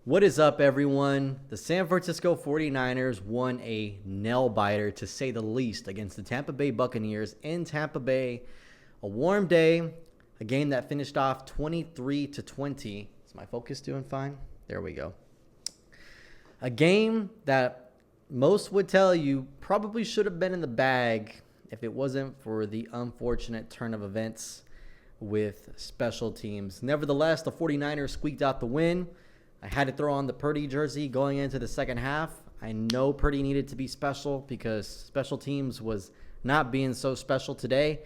What is up, everyone? The San Francisco 49ers won a nail-biter, to say the least, against the Tampa Bay Buccaneers in Tampa Bay. A warm day, a game that finished off 23-20. Is my focus doing fine? There we go. A game that most would tell you probably should have been in the bag if it wasn't for the unfortunate turn of events with special teams. Nevertheless, the 49ers squeaked out the win. I had to throw on the Purdy jersey going into the second half. I know Purdy needed to be special because special teams was not being so special today.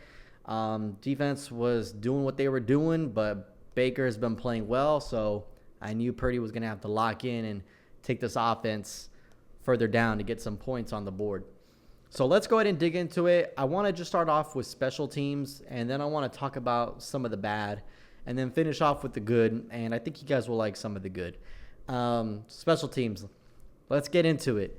Defense was doing what they were doing, but Baker has been playing well, so I knew Purdy was going to have to lock in and take this offense further down to get some points on the board. So let's go ahead and dig into it. I want to just start off with special teams, and then I want to talk about some of the bad, and then finish off with the good, and I think you guys will like some of the good. Special teams. Let's get into it.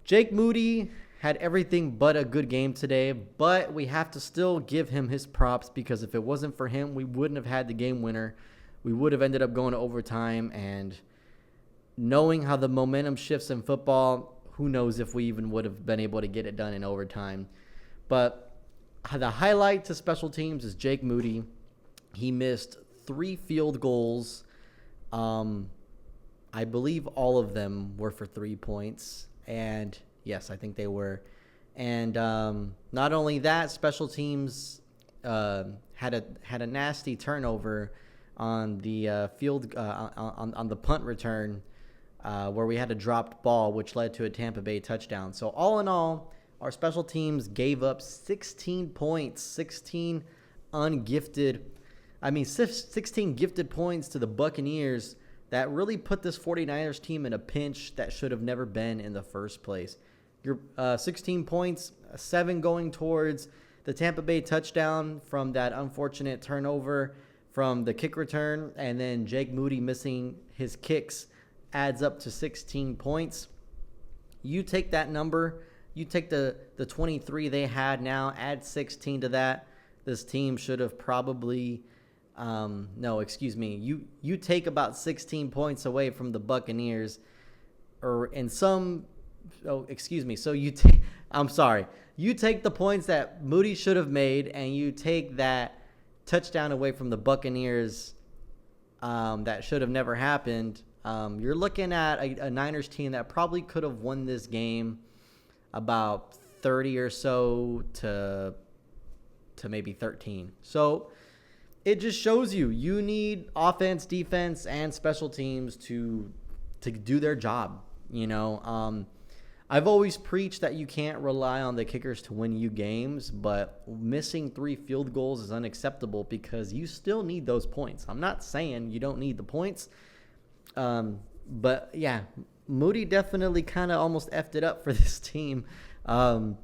Jake Moody had everything but a good game today, but we have to still give him his props because if it wasn't for him, we wouldn't have had the game winner. We would have ended up going to overtime, and knowing how the momentum shifts in football, who knows if we even would have been able to get it done in overtime. But the highlight to special teams is Jake Moody. He missed 3 field goals. I believe all of them were for 3 points. And yes, I think they were. And not only that, special teams had a nasty turnover on the field on the punt return where we had a dropped ball, which led to a Tampa Bay touchdown. So all in all, our special teams gave up 16 points, 16 gifted points to the Buccaneers that really put this 49ers team in a pinch that should have never been in the first place. Your 16 points, 7 going towards the Tampa Bay touchdown from that unfortunate turnover from the kick return, and then Jake Moody missing his kicks adds up to 16 points. You take that number, you take the 23 they had now, add 16 to that. This team should have probably you take about 16 points away from the Buccaneers, you take the points that Moody should have made, and you take that touchdown away from the Buccaneers that should have never happened. You're looking at a Niners team that probably could have won this game about 30 or so to maybe 13. So it just shows you need offense, defense, and special teams to do their job. I've always preached that you can't rely on the kickers to win you games, but missing 3 field goals is unacceptable because you still need those points. I'm not saying you don't need the points, but yeah, Moody definitely kind of almost effed it up for this team. I've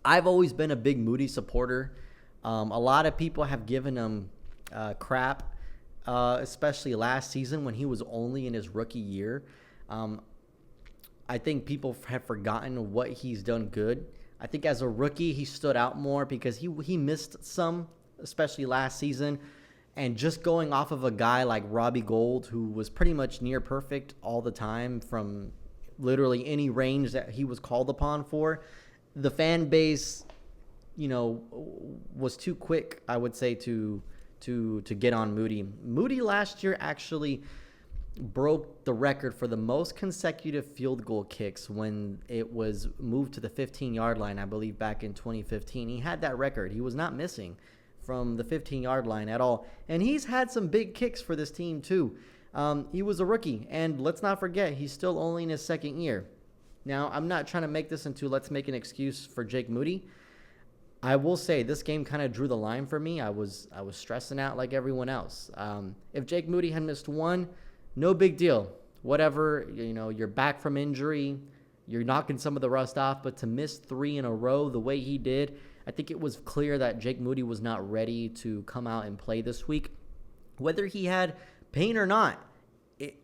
always been a big Moody supporter. A lot of people have given him crap, especially last season when he was only in his rookie year. I think people have forgotten what he's done good. I think as a rookie, he stood out more because he missed some, especially last season. And just going off of a guy like Robbie Gould, who was pretty much near perfect all the time from literally any range that he was called upon for, the fan base, was too quick, I would say, to get on Moody. Moody last year actually broke the record for the most consecutive field goal kicks when it was moved to the 15-yard line, I believe, back in 2015. He had that record. He was not missing from the 15-yard line at all. And he's had some big kicks for this team too. He was a rookie, and let's not forget, he's still only in his second year. Now, I'm not trying to make this into let's make an excuse for Jake Moody. I will say this game kind of drew the line for me. I was stressing out like everyone else. If Jake Moody had missed 1, no big deal. Whatever, you're back from injury, you're knocking some of the rust off, but to miss 3 in a row the way he did, I think it was clear that Jake Moody was not ready to come out and play this week. Whether he had pain or not,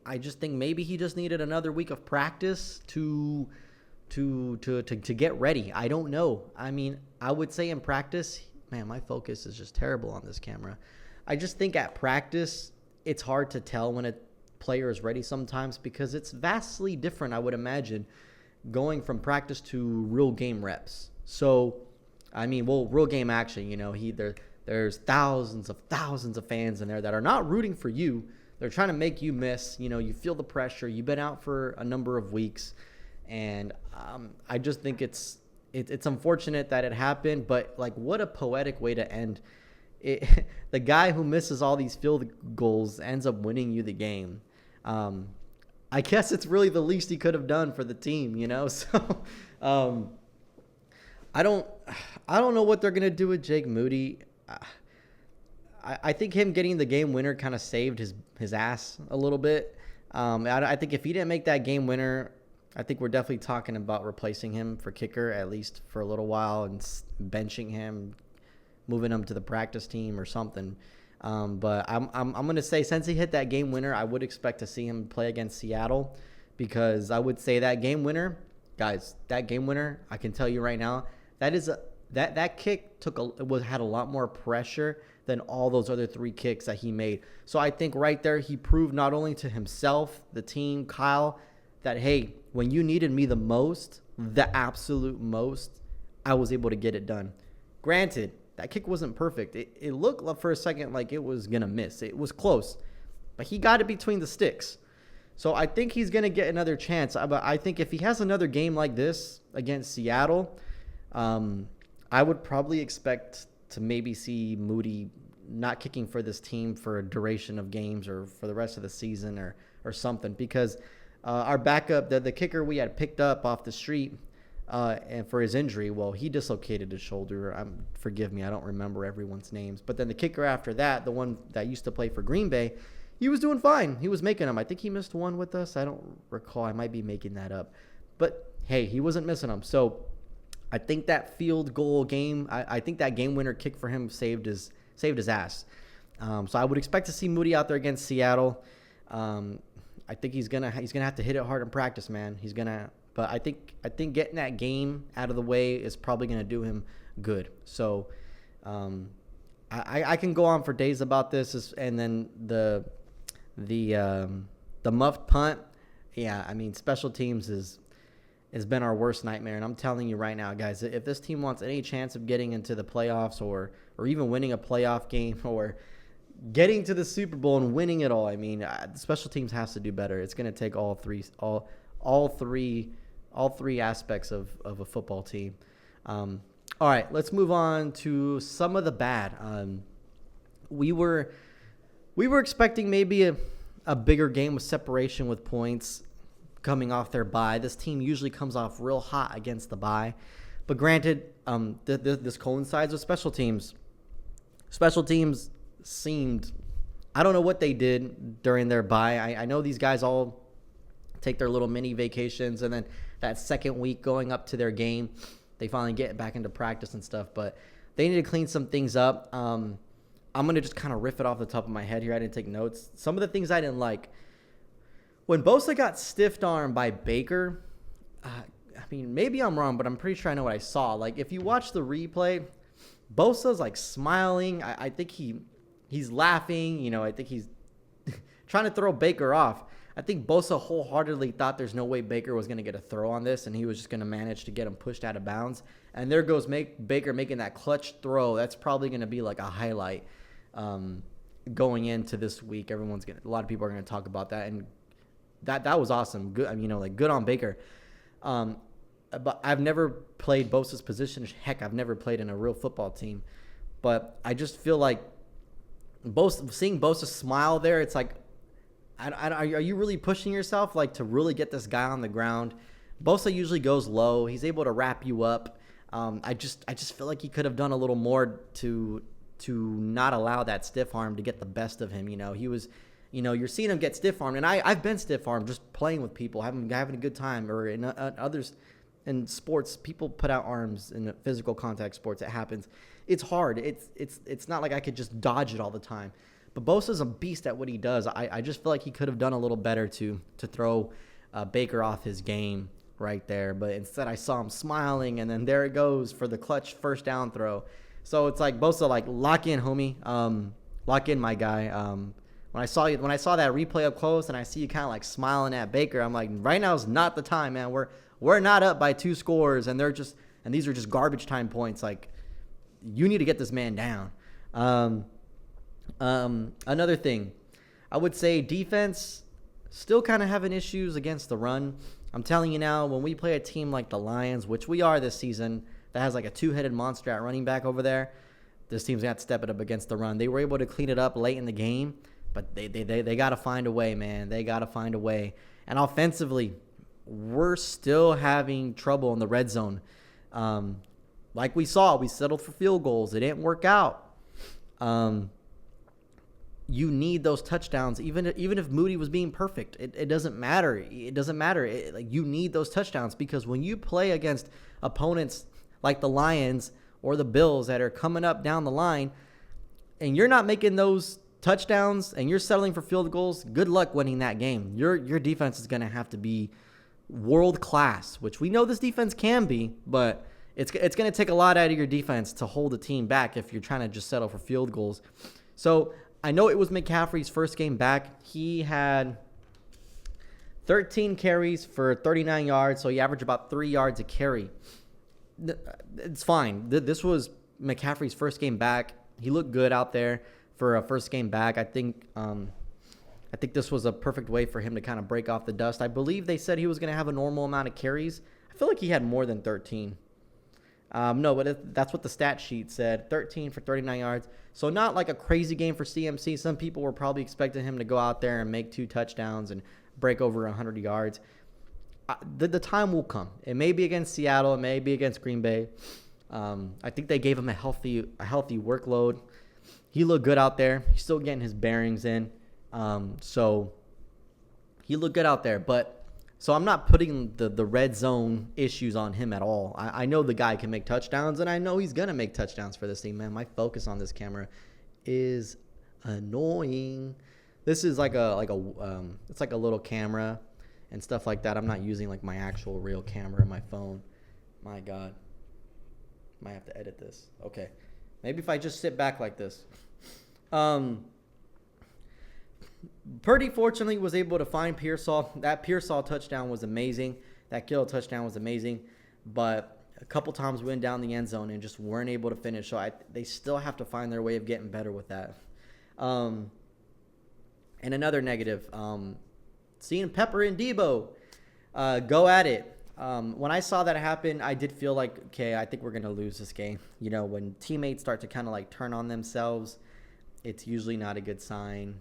I just think maybe he just needed another week of practice to get ready. I don't know. I mean, I would say in practice, man, my focus is just terrible on this camera. I just think at practice, it's hard to tell when a player is ready sometimes, because it's vastly different, I would imagine, going from practice to real game reps. So, I mean, well, real game action, there's thousands of fans in there that are not rooting for you. They're trying to make you miss. You feel the pressure. You've been out for a number of weeks. And I just think it's unfortunate that it happened, but like, what a poetic way to end it. The guy who misses all these field goals ends up winning you the game. I guess it's really the least he could have done for the team, So I don't know what they're gonna do with Jake Moody. I think him getting the game winner kind of saved his ass a little bit. I think if he didn't make that game winner, I think we're definitely talking about replacing him for kicker, at least for a little while, and benching him, moving him to the practice team or something. But I'm going to say, since he hit that game winner, I would expect to see him play against Seattle, because I would say that game winner, guys, I can tell you right now, that kick had a lot more pressure than all those other 3 kicks that he made. So I think right there he proved not only to himself, the team, Kyle, that, hey, when you needed me the most, the absolute most, I was able to get it done. Granted, that kick wasn't perfect. It looked for a second like it was going to miss. It was close, but he got it between the sticks. So I think he's going to get another chance. But I think if he has another game like this against Seattle, I would probably expect to maybe see Moody not kicking for this team for a duration of games or for the rest of the season or something, because our backup, the kicker we had picked up off the street, and for his injury, well, he dislocated his shoulder. Forgive me, I don't remember everyone's names. But then the kicker after that, the one that used to play for Green Bay, he was doing fine. He was making them. I think he missed one with us. I don't recall. I might be making that up. But, hey, he wasn't missing them. So I think that field goal game, I think that game winner kick for him saved his ass. So I would expect to see Moody out there against Seattle. I think he's gonna have to hit it hard in practice, man. But I think getting that game out of the way is probably gonna do him good. So I can go on for days about this. And then the muffed punt, yeah. I mean, special teams has been our worst nightmare. And I'm telling you right now, guys, if this team wants any chance of getting into the playoffs or even winning a playoff game or getting to the Super Bowl and winning it all, I mean, special teams has to do better. It's going to take all three aspects of a football team. All right, let's move on to some of the bad. We were expecting maybe a bigger game with separation with points coming off their bye. This team usually comes off real hot against the bye. But granted, this coincides with special teams. Special teams seemed, I don't know what they did during their bye. I know these guys all take their little mini vacations, and then that second week going up to their game, they finally get back into practice and stuff. But they need to clean some things up. I'm going to just kind of riff it off the top of my head here. I didn't take notes. Some of the things I didn't like. When Bosa got stiff-armed by Baker, I mean, maybe I'm wrong, but I'm pretty sure I know what I saw. Like, if you watch the replay, Bosa's, like, smiling. I think he's laughing. I think he's trying to throw Baker off. I think Bosa wholeheartedly thought there's no way Baker was going to get a throw on this, and he was just going to manage to get him pushed out of bounds. And there goes Baker making that clutch throw. That's probably going to be, like, a highlight going into this week. A lot of people are going to talk about that, and that was awesome. Good, I mean, good on Baker. But I've never played Bosa's position. Heck, I've never played in a real football team. But I just feel like seeing Bosa smile there, it's like, are you really pushing yourself like to really get this guy on the ground? Bosa usually goes low. He's able to wrap you up. I just feel like he could have done a little more to not allow that stiff arm to get the best of him. He was. You're seeing him get stiff-armed, and I've been stiff-armed just playing with people, having a good time, or in others in sports, people put out arms in physical contact sports. It happens. It's hard. It's not like I could just dodge it all the time. But Bosa's a beast at what he does. I just feel like he could have done a little better to throw Baker off his game right there. But instead, I saw him smiling, and then there it goes for the clutch first down throw. So it's like, Bosa, like, lock in, homie. Lock in, my guy. When I saw that replay up close and I see you kind of like smiling at Baker, I'm like, right now is not the time, man. We're not up by 2 scores, and these are just garbage time points. Like, you need to get this man down. Another thing, I would say defense still kind of having issues against the run. I'm telling you now, when we play a team like the Lions, which we are this season, that has like a 2-headed monster at running back over there, this team's got to step it up against the run. They were able to clean it up late in the game, but they got to find a way, man. They got to find a way. And offensively, we're still having trouble in the red zone. Like we saw, we settled for field goals. It didn't work out. You need those touchdowns, even if Moody was being perfect. It doesn't matter. It doesn't matter. You need those touchdowns, because when you play against opponents like the Lions or the Bills that are coming up down the line, and you're not making those touchdowns and you're settling for field goals, good luck winning that game. Your defense is going to have to be world class, which we know this defense can be, but it's going to take a lot out of your defense to hold the team back if you're trying to just settle for field goals. So I know it was McCaffrey's first game back. He had 13 carries for 39 yards, so he averaged about 3 yards a carry. It's fine. This was McCaffrey's first game back. He looked good out there for a first game back. I think this was a perfect way for him to kind of break off the dust. I believe they said he was going to have a normal amount of carries. I feel like he had more than 13. No, but that's what the stat sheet said. 13 for 39 yards. So not like a crazy game for CMC. Some people were probably expecting him to go out there and make 2 touchdowns and break over 100 yards. The time will come. It may be against Seattle. It may be against Green Bay. I think they gave him a healthy workload. He looked good out there. He's still getting his bearings in. So he looked good out there. So I'm not putting the red zone issues on him at all. I know the guy can make touchdowns, and I know he's going to make touchdowns for this team, man. My focus on this camera is annoying. This is it's like a little camera and stuff like that. I'm not using like my actual real camera on my phone. My God. Might have to edit this. Okay. Maybe if I just sit back like this. Purdy fortunately was able to find Pearsall. That Pearsall touchdown was amazing. That Kittle touchdown was amazing. But a couple times we went down the end zone and just weren't able to finish. So they still have to find their way of getting better with that. And another negative, seeing Pepper and Debo go at it. When I saw that happen, I did feel like, okay, I think we're going to lose this game. You know, when teammates start to kind of like turn on themselves, it's usually not a good sign.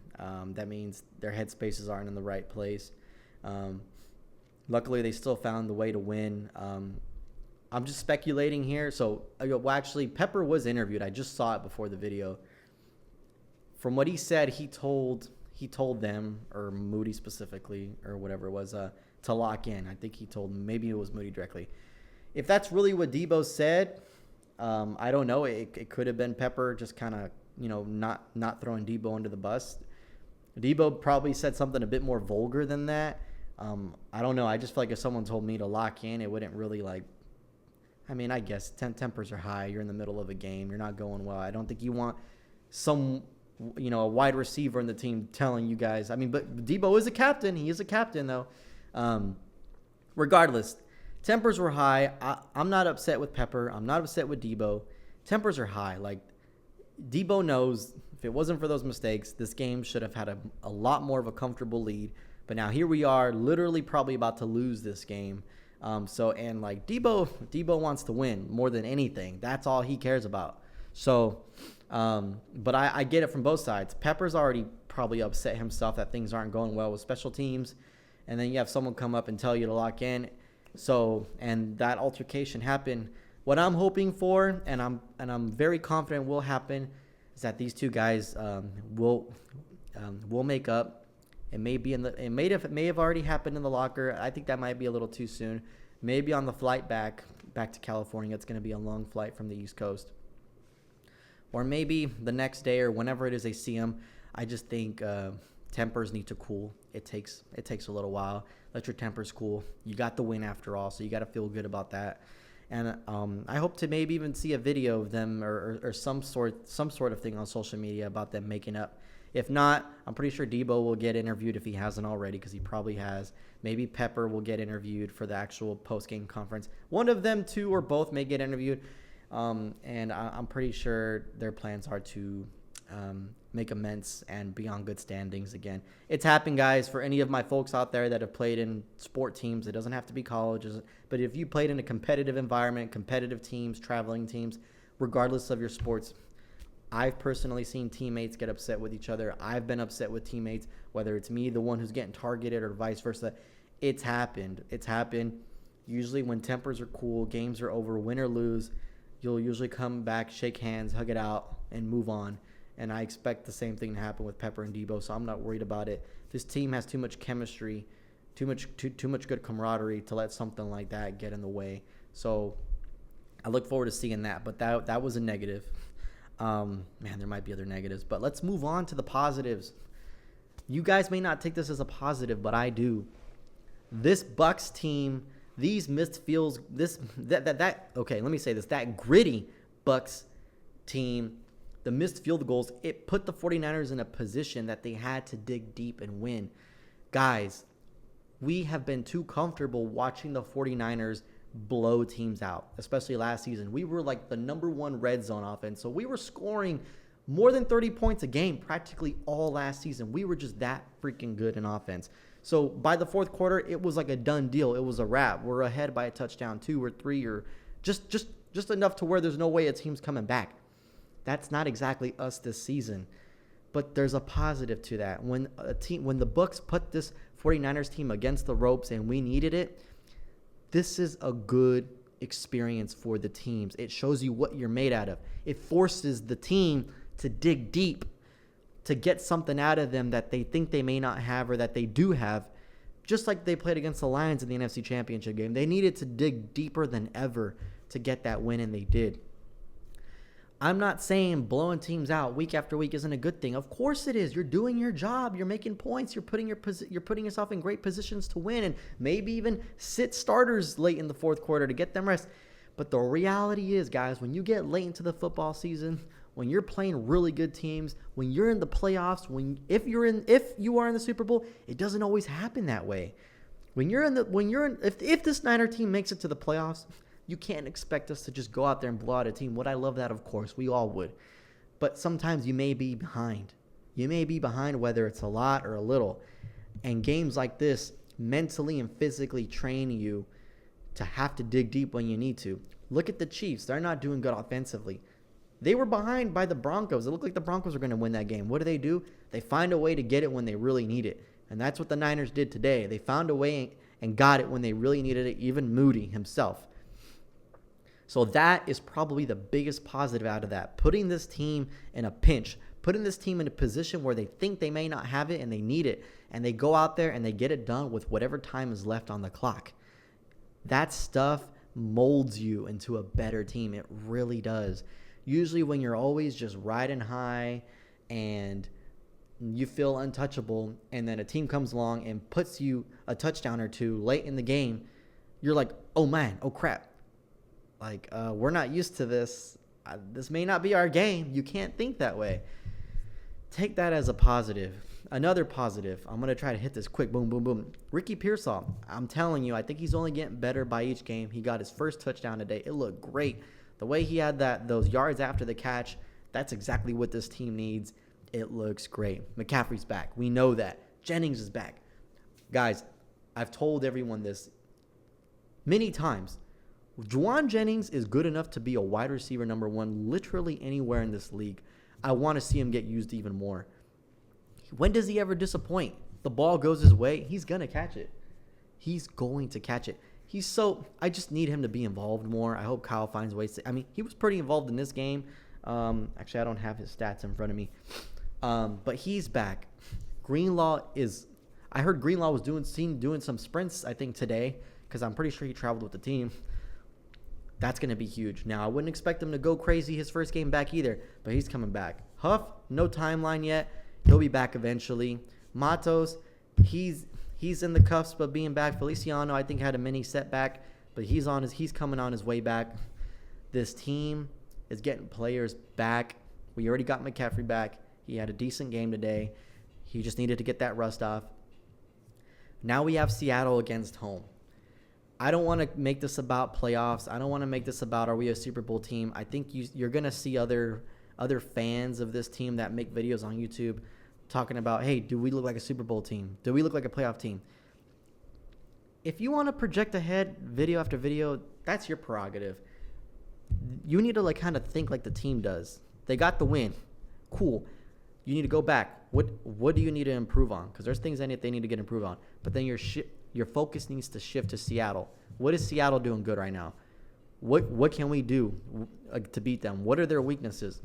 That means their headspaces aren't in the right place. Luckily, they still found the way to win. I'm just speculating here. So, well, actually, Pepper was interviewed. I just saw it before the video. From what he said, he told them, or Moody specifically, or whatever it was, to lock in. I think he told, maybe it was Moody directly. If that's really what Debo said, I don't know. It could have been Pepper just kind of, not throwing Debo under the bus. Debo probably said something a bit more vulgar than that. I don't know. I just feel like if someone told me to lock in, it wouldn't really I guess tempers are high. You're in the middle of a game. You're not going well. I don't think you want a wide receiver in the team telling you guys. But Debo is a captain. He is a captain, though. Regardless, tempers were high. I'm not upset with Pepper. I'm not upset with Debo. Tempers are high. Like, Debo knows if it wasn't for those mistakes, this game should have had a lot more of a comfortable lead. But now here we are, literally probably about to lose this game. Debo wants to win more than anything. That's all he cares about. So, but I get it from both sides. Pepper's already probably upset himself that things aren't going well with special teams. And then you have someone come up and tell you to lock in. So, and that altercation happened. What I'm hoping for, and I'm very confident will happen, is that these two guys will make up. It may have already happened in the locker. I think that might be a little too soon. Maybe on the flight back to California. It's going to be a long flight from the East Coast. Or maybe the next day or whenever it is they see him. I just think tempers need to cool. It takes a little while. Let your tempers cool. You got the win after all, so you got to feel good about that. And I hope to maybe even see a video of them or some sort of thing on social media about them making up. If not, I'm pretty sure Debo will get interviewed if he hasn't already, because he probably has. Maybe Pepper will get interviewed for the actual post-game conference. One of them, two, or both may get interviewed. And I'm pretty sure their plans are to make amends and be on good standings again. It's happened, guys. For any of my folks out there that have played in sport teams, it doesn't have to be colleges, but if you played in a competitive environment, competitive teams, traveling teams, regardless of your sports, I've personally seen teammates get upset with each other. I've been upset with teammates, whether it's me, the one who's getting targeted, or vice versa. It's happened. It's happened. Usually when tempers are cool, games are over, win or lose, you'll usually come back, shake hands, hug it out, and move on. And I expect the same thing to happen with Pepper and Debo, so I'm not worried about it. This team has too much chemistry, too much good camaraderie to let something like that get in the way. So I look forward to seeing that. But that was a negative. Man, there might be other negatives. But let's move on to the positives. You guys may not take this as a positive, but I do. This Bucs team, these missed fields, okay, let me say this. That gritty Bucs team, the missed field goals, it put the 49ers in a position that they had to dig deep and win. Guys, we have been too comfortable watching the 49ers blow teams out, especially last season. We were like the number one red zone offense, so we were scoring more than 30 points a game practically all last season. We were just that freaking good in offense. So by the fourth quarter, it was like a done deal. It was a wrap. We're ahead by a touchdown, 2 or 3, or just enough to where there's no way a team's coming back. That's not exactly us this season. But there's a positive to that. When the Bucs put this 49ers team against the ropes and we needed it, this is a good experience for the teams. It shows you what you're made out of. It forces the team to dig deep, to get something out of them that they think they may not have or that they do have. Just like they played against the Lions in the NFC Championship game. They needed to dig deeper than ever to get that win, and they did. I'm not saying blowing teams out week after week isn't a good thing. Of course it is. You're doing your job. You're making points. You're putting yourself in great positions to win, and maybe even sit starters late in the fourth quarter to get them rest. But the reality is, guys, when you get late into the football season, when you're playing really good teams, when you're in the playoffs, if you are in the Super Bowl, it doesn't always happen that way. If this Niner team makes it to the playoffs, you can't expect us to just go out there and blow out a team. Would I love that? Of course, we all would. But sometimes you may be behind. You may be behind, whether it's a lot or a little. And games like this mentally and physically train you to have to dig deep when you need to. Look at the Chiefs. They're not doing good offensively. They were behind by the Broncos. It looked like the Broncos were going to win that game. What do? They find a way to get it when they really need it. And that's what the Niners did today. They found a way and got it when they really needed it, even Moody himself. So that is probably the biggest positive out of that. Putting this team in a pinch, putting this team in a position where they think they may not have it and they need it, and they go out there and they get it done with whatever time is left on the clock. That stuff molds you into a better team. It really does. Usually when you're always just riding high and you feel untouchable, and then a team comes along and puts you a touchdown or two late in the game, you're like, oh man, oh crap. We're not used to this. This may not be our game. You can't think that way. Take that as a positive. Another positive. I'm going to try to hit this quick. Boom, boom, boom. Ricky Pearsall. I'm telling you, I think he's only getting better by each game. He got his first touchdown today. It looked great. The way he had those yards after the catch, that's exactly what this team needs. It looks great. McCaffrey's back. We know that. Jennings is back. Guys, I've told everyone this many times. Juwan Jennings is good enough to be a wide receiver number 1 literally anywhere in this league. I want to see him get used even more. When does he ever disappoint? The ball goes his way, he's going to catch it. He's going to catch it. I just need him to be involved more. I hope Kyle finds ways to. He was pretty involved in this game. Actually, I don't have his stats in front of me. But he's back. I heard Greenlaw was doing some sprints, I think, today, because I'm pretty sure he traveled with the team. That's going to be huge. Now, I wouldn't expect him to go crazy his first game back either, but he's coming back. Huff, no timeline yet. He'll be back eventually. Matos, he's in the cusp of being back. Feliciano, I think, had a mini setback, but he's coming on his way back. This team is getting players back. We already got McCaffrey back. He had a decent game today. He just needed to get that rust off. Now we have Seattle against home. I don't want to make this about playoffs. I don't want to make this about, are we a Super Bowl team? I think you're going to see other fans of this team that make videos on YouTube talking about, hey, do we look like a Super Bowl team? Do we look like a playoff team? If you want to project ahead video after video, that's your prerogative. You need to like kind of think like the team does. They got the win. Cool. You need to go back. What do you need to improve on? Because there's things that they need to get improved on. But then your focus needs to shift to Seattle. What is Seattle doing good right now? What can we do to beat them? What are their weaknesses?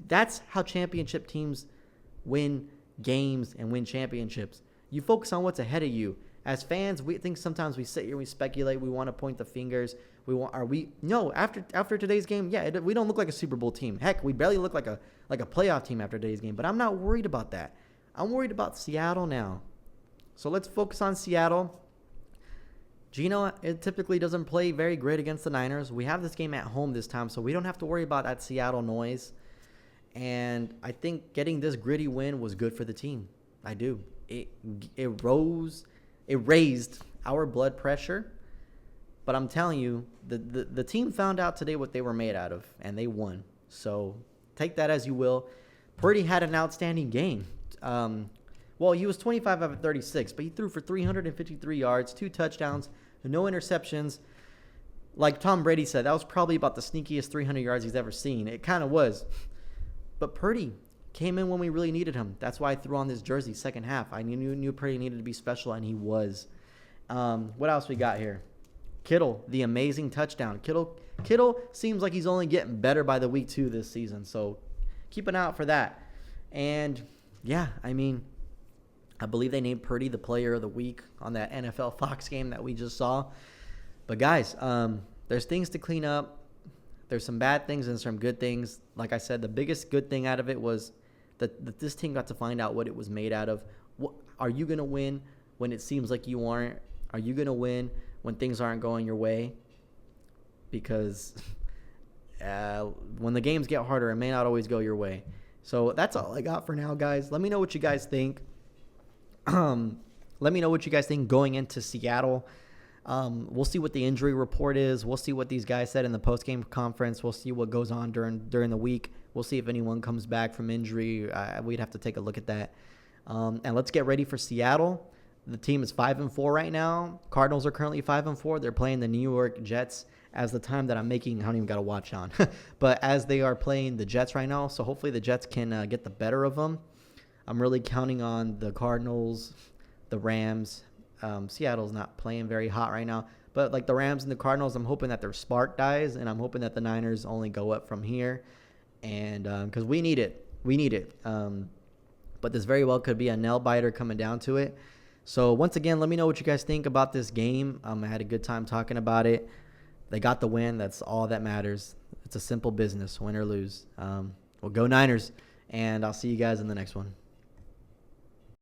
That's how championship teams win games and win championships. You focus on what's ahead of you. As fans, we think sometimes we sit here, we speculate, we want to point the fingers. After today's game, we don't look like a Super Bowl team. Heck, we barely look like a playoff team after today's game. But I'm not worried about that. I'm worried about Seattle now. So let's focus on Seattle. Gino, it typically doesn't play very great against the Niners. We have this game at home this time, so we don't have to worry about that Seattle noise. And I think getting this gritty win was good for the team. I do. It raised our blood pressure. But I'm telling you, the team found out today what they were made out of, and they won. So take that as you will. Purdy had an outstanding game. He was 25 out of 36, but he threw for 353 yards, 2 touchdowns, no interceptions. Like Tom Brady said, that was probably about the sneakiest 300 yards he's ever seen. It kind of was. But Purdy came in when we really needed him. That's why I threw on this jersey second half. I knew Purdy needed to be special, and he was. What else we got here? Kittle, the amazing touchdown. Kittle seems like he's only getting better by the week 2 this season. So keep an eye out for that. And, I believe they named Purdy the player of the week on that NFL Fox game that we just saw. But, guys, there's things to clean up. There's some bad things and some good things. Like I said, the biggest good thing out of it was that this team got to find out what it was made out of. Are you going to win when it seems like you aren't? Are you going to win when things aren't going your way? Because when the games get harder, it may not always go your way. So that's all I got for now, guys. Let me know what you guys think. Let me know what you guys think going into Seattle. We'll see what the injury report is. We'll see what these guys said in the post-game conference. We'll see what goes on during the week. We'll see if anyone comes back from injury. We'd have to take a look at that. And let's get ready for Seattle. The team is 5-4 right now. Cardinals are currently 5-4. They're playing the New York Jets as the time that I'm making. I don't even got to watch on. But as they are playing the Jets right now, so hopefully the Jets can get the better of them. I'm really counting on the Cardinals, the Rams. Seattle's not playing very hot right now. But like the Rams and the Cardinals, I'm hoping that their spark dies, and I'm hoping that the Niners only go up from here. And because we need it. We need it. But this very well could be a nail-biter coming down to it. So, once again, let me know what you guys think about this game. I had a good time talking about it. They got the win. That's all that matters. It's a simple business, win or lose. Well, go Niners, and I'll see you guys in the next one.